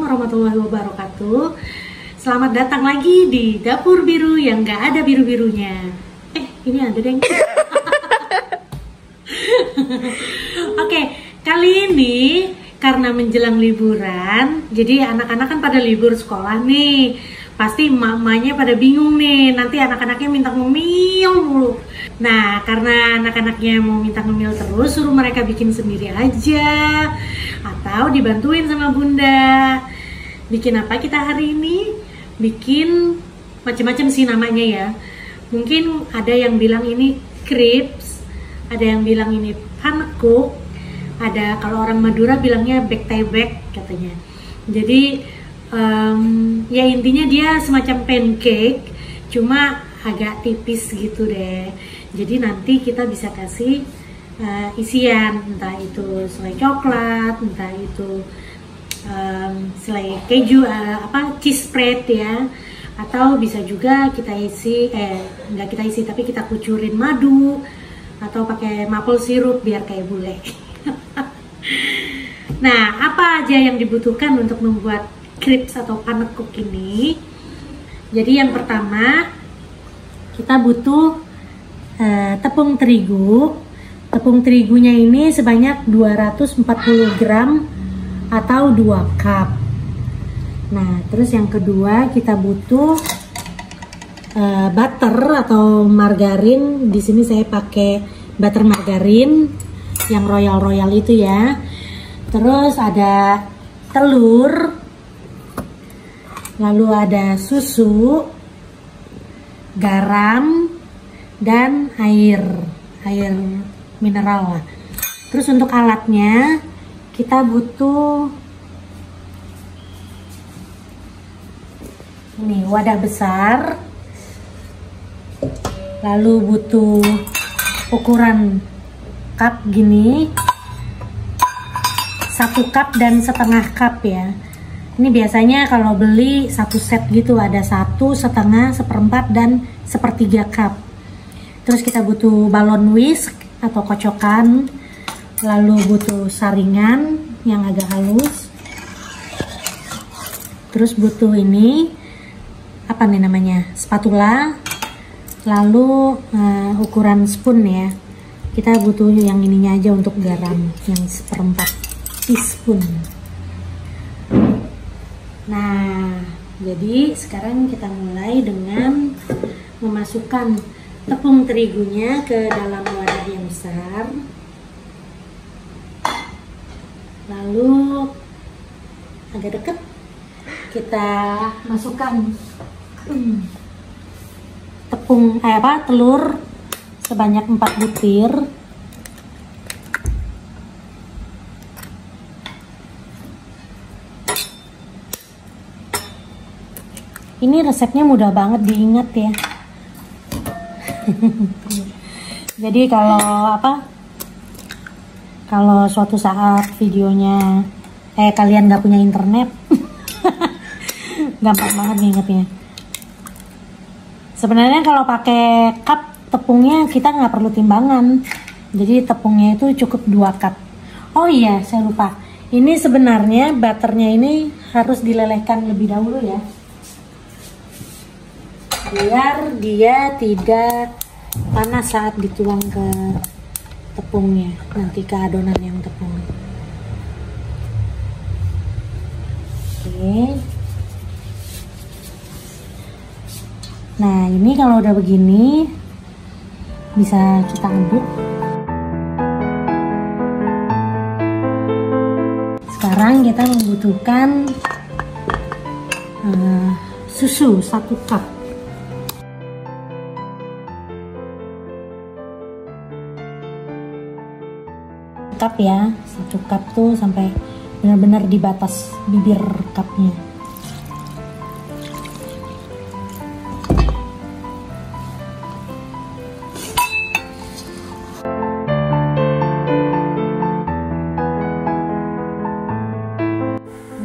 warahmatullahi wabarakatuh. Selamat datang lagi di Dapur Biru yang gak ada biru-birunya. Ini ada deng. Oke, kali ini karena menjelang liburan, jadi anak-anak kan pada libur sekolah nih. Pasti emak-emaknya pada bingung nih, nanti anak-anaknya minta ngemil mulu. Nah, karena anak-anaknya mau minta ngemil terus, suruh mereka bikin sendiri aja atau dibantuin sama bunda. Bikin apa kita hari ini? Bikin macam-macam sih namanya ya. Mungkin ada yang bilang ini crepes, ada yang bilang ini pancake, ada kalau orang Madura bilangnya bek-tebek katanya. Jadi ya intinya dia semacam pancake, cuma agak tipis gitu deh. Jadi nanti kita bisa kasih isian, entah itu selai coklat, entah itu selai keju, cheese spread ya, atau bisa juga kita isi, nggak kita isi tapi kita kucurin madu atau pakai maple syrup biar kayak bule. Nah, apa aja yang dibutuhkan untuk membuat crepes atau pancake ini? Jadi yang pertama kita butuh tepung terigu. Tepung terigunya ini sebanyak 240 gram atau 2 cup. Nah, terus yang kedua kita butuh butter atau margarin. Di sini saya pakai butter margarin yang royal itu ya. Terus ada telur, lalu ada susu, garam, dan air mineral lah. Terus untuk alatnya kita butuh ini wadah besar, lalu butuh ukuran cup gini, 1 cup dan setengah cup ya. Ini biasanya kalau beli satu set gitu, ada 1, setengah, 1/4 dan 1/3 cup. Terus kita butuh balon whisk atau kocokan, lalu butuh saringan yang agak halus. Terus butuh ini apa nih namanya, spatula, lalu ukuran spoon ya. Kita butuh yang ininya aja untuk garam, yang 1/4 teaspoon. Nah, jadi sekarang kita mulai dengan memasukkan tepung terigunya ke dalam wadah yang besar. Lalu agak dekat kita masukkan telur sebanyak 4 butir. Ini resepnya mudah banget diingat ya. Jadi kalau suatu saat videonya kalian nggak punya internet, gampang banget ngingetnya. Sebenarnya kalau pakai cup tepungnya kita nggak perlu timbangan, jadi tepungnya itu cukup 2 cup. Oh iya, saya lupa, ini sebenarnya butternya ini harus dilelehkan lebih dahulu ya, biar dia tidak panas saat dituang ke tepungnya, nanti ke adonan yang tepung. Oke. Nah, ini kalau udah begini bisa kita aduk. Sekarang kita membutuhkan susu 1 cup. Cup ya, 1 cup tuh sampai benar-benar di batas bibir cupnya.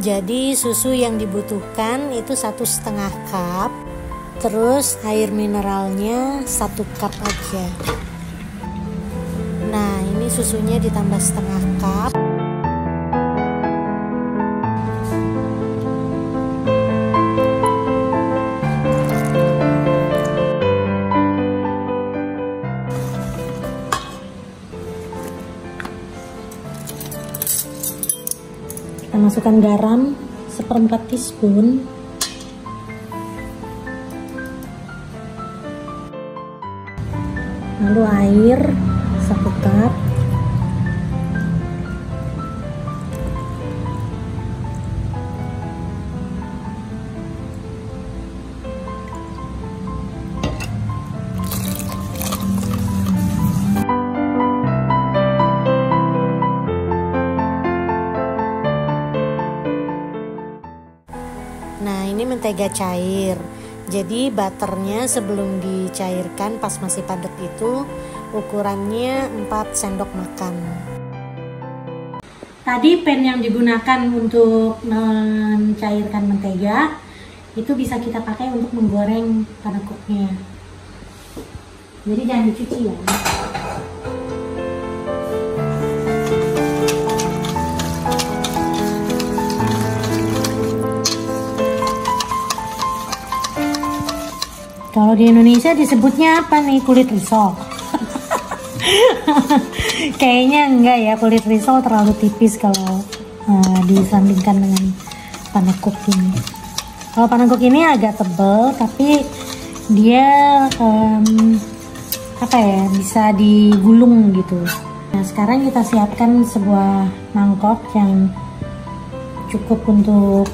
Jadi susu yang dibutuhkan itu 1,5 cup, terus air mineralnya 1 cup aja. Nah, ini susunya ditambah 1/2 cup. masukkan garam 1/4 teaspoon. Lalu air 1 cup. Nah, ini mentega cair. Jadi butternya sebelum dicairkan pas masih padat itu ukurannya 4 sendok makan. Tadi pan yang digunakan untuk mencairkan mentega itu bisa kita pakai untuk menggoreng panekuknya. Jadi jangan dicuci ya. Kalau di Indonesia disebutnya apa nih, kulit risol? Kayaknya enggak ya, kulit risol terlalu tipis kalau disandingkan dengan panekuk ini. Kalau panekuk ini agak tebal, tapi dia apa ya, bisa digulung gitu. Nah, sekarang kita siapkan sebuah mangkok yang cukup untuk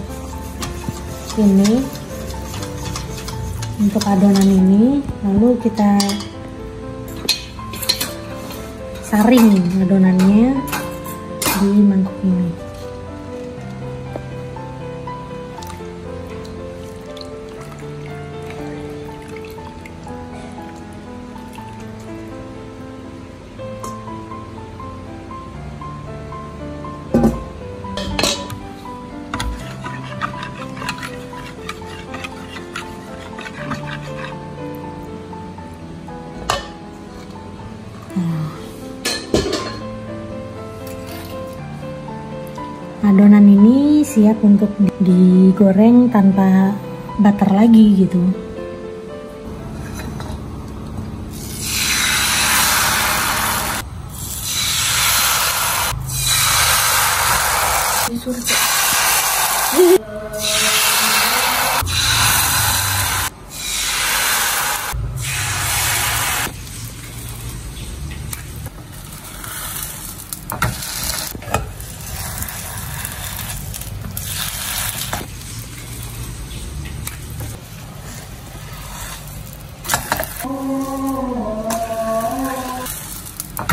ini, untuk adonan ini. Lalu kita saring adonannya di mangkok ini. Adonan ini siap untuk digoreng tanpa butter lagi gitu.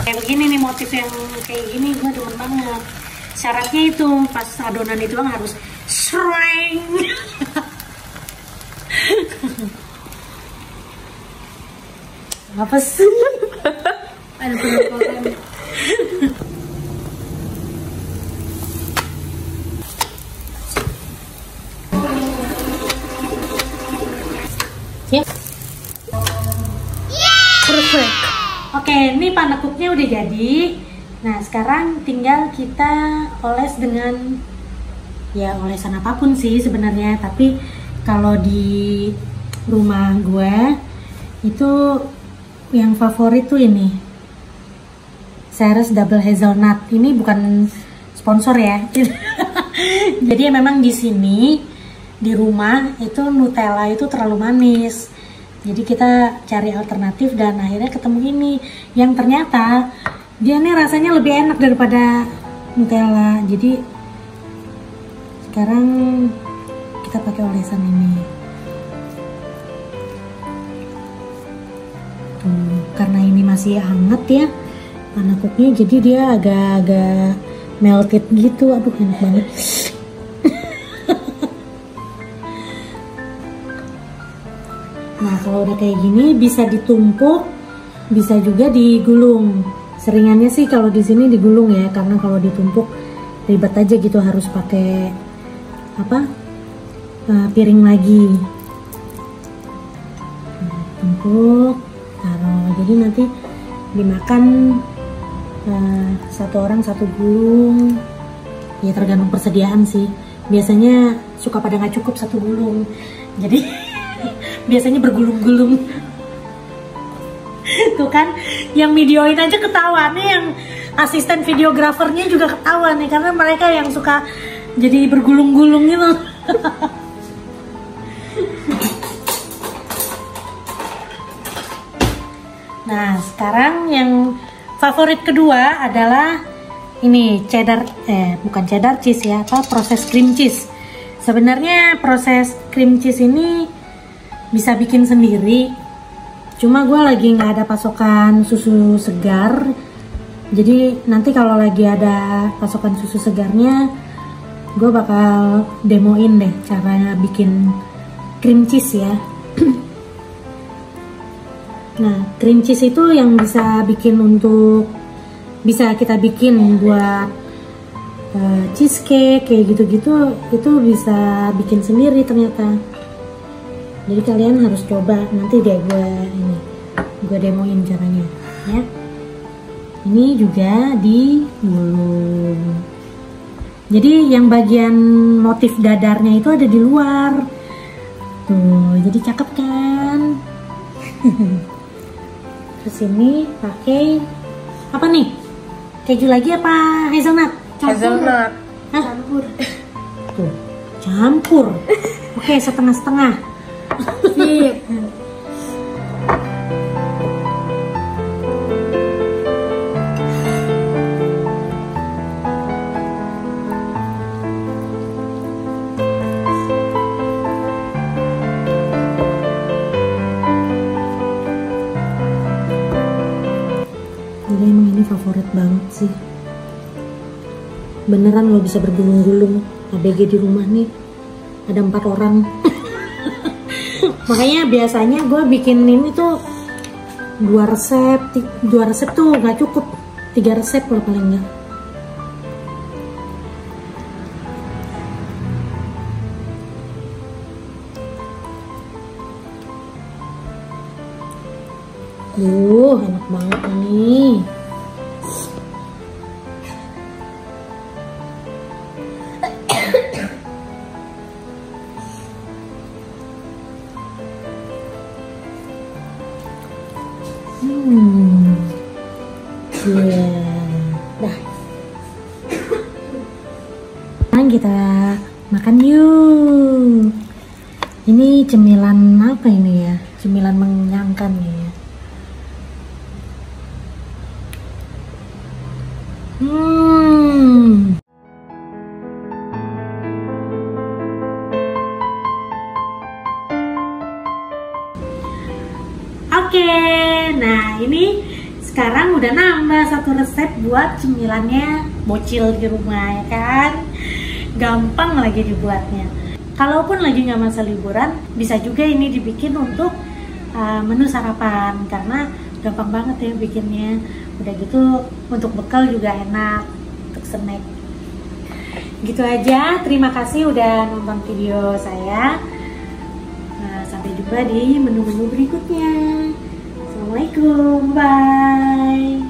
Kayak begini nih, motif yang kayak gini gue demen banget. Syaratnya itu pas adonan itu kan harus shreng. Apa sih? Ada problem. Siap? Perfect. Oke, ini panekuknya udah jadi. Nah, sekarang tinggal kita oles dengan ya olesan apapun sih sebenarnya. Tapi kalau di rumah gue itu yang favorit tuh ini, Ceres Double Hazelnut. Ini bukan sponsor ya. Jadi memang di sini di rumah itu Nutella itu terlalu manis. Jadi kita cari alternatif dan akhirnya ketemu ini yang ternyata dia nih rasanya lebih enak daripada Nutella. Jadi sekarang kita pakai olesan ini. Tuh, karena ini masih hangat ya panekuknya, jadi dia agak-agak melted gitu. Aduh, enak banget. Nah, kalau udah kayak gini bisa ditumpuk, bisa juga digulung. Seringannya sih kalau di sini digulung ya, karena kalau ditumpuk ribet aja gitu, harus pakai apa? Piring lagi. Nah, tumpuk, taruh. Jadi nanti dimakan satu orang satu gulung. Ya tergantung persediaan sih. Biasanya suka pada nggak cukup satu gulung. Jadi biasanya bergulung-gulung. Tuh kan, yang videoin aja ketawa nih, yang asisten videografernya juga ketawa nih, karena mereka yang suka jadi bergulung-gulung gitu. Nah, sekarang yang favorit kedua adalah ini bukan cheddar cheese ya, proses cream cheese. Sebenarnya proses cream cheese ini bisa bikin sendiri. Cuma gue lagi nggak ada pasokan susu segar. Jadi nanti kalau lagi ada pasokan susu segarnya, gue bakal demoin deh cara bikin cream cheese ya. Nah, cream cheese itu yang bisa kita bikin buat cheesecake kayak gitu-gitu, itu bisa bikin sendiri ternyata. Jadi kalian harus coba, nanti deh gue demoin caranya ya. Ini juga digulung. Jadi yang bagian motif dadarnya itu ada di luar. Tuh, jadi cakep kan? Terus ini pakai apa nih? Keju lagi apa hazelnut? Hazelnut. Campur. Tuh, campur. Oke, setengah-setengah. Sip. Jadi emang ini favorit banget sih. Beneran lo bisa bergulung-gulung. ABG di rumah nih ada 4 orang. Makanya biasanya gue bikin ini tuh 2 resep tuh nggak cukup, 3 resep loh paling nggak. Enak banget nih. Dah. Sekarang kita makan yuk. Ini cemilan apa ini ya? Cemilan mengenyangkan ya. Oke, nah ini sekarang udah nambah 1 resep buat cemilannya bocil di rumah ya kan. Gampang lagi dibuatnya. Kalaupun lagi nggak masa liburan, bisa juga ini dibikin untuk menu sarapan karena gampang banget ya bikinnya. Udah gitu untuk bekal juga enak, untuk snack. Gitu aja, terima kasih udah nonton video saya. Sampai jumpa di menu-menu berikutnya. Assalamualaikum, bye.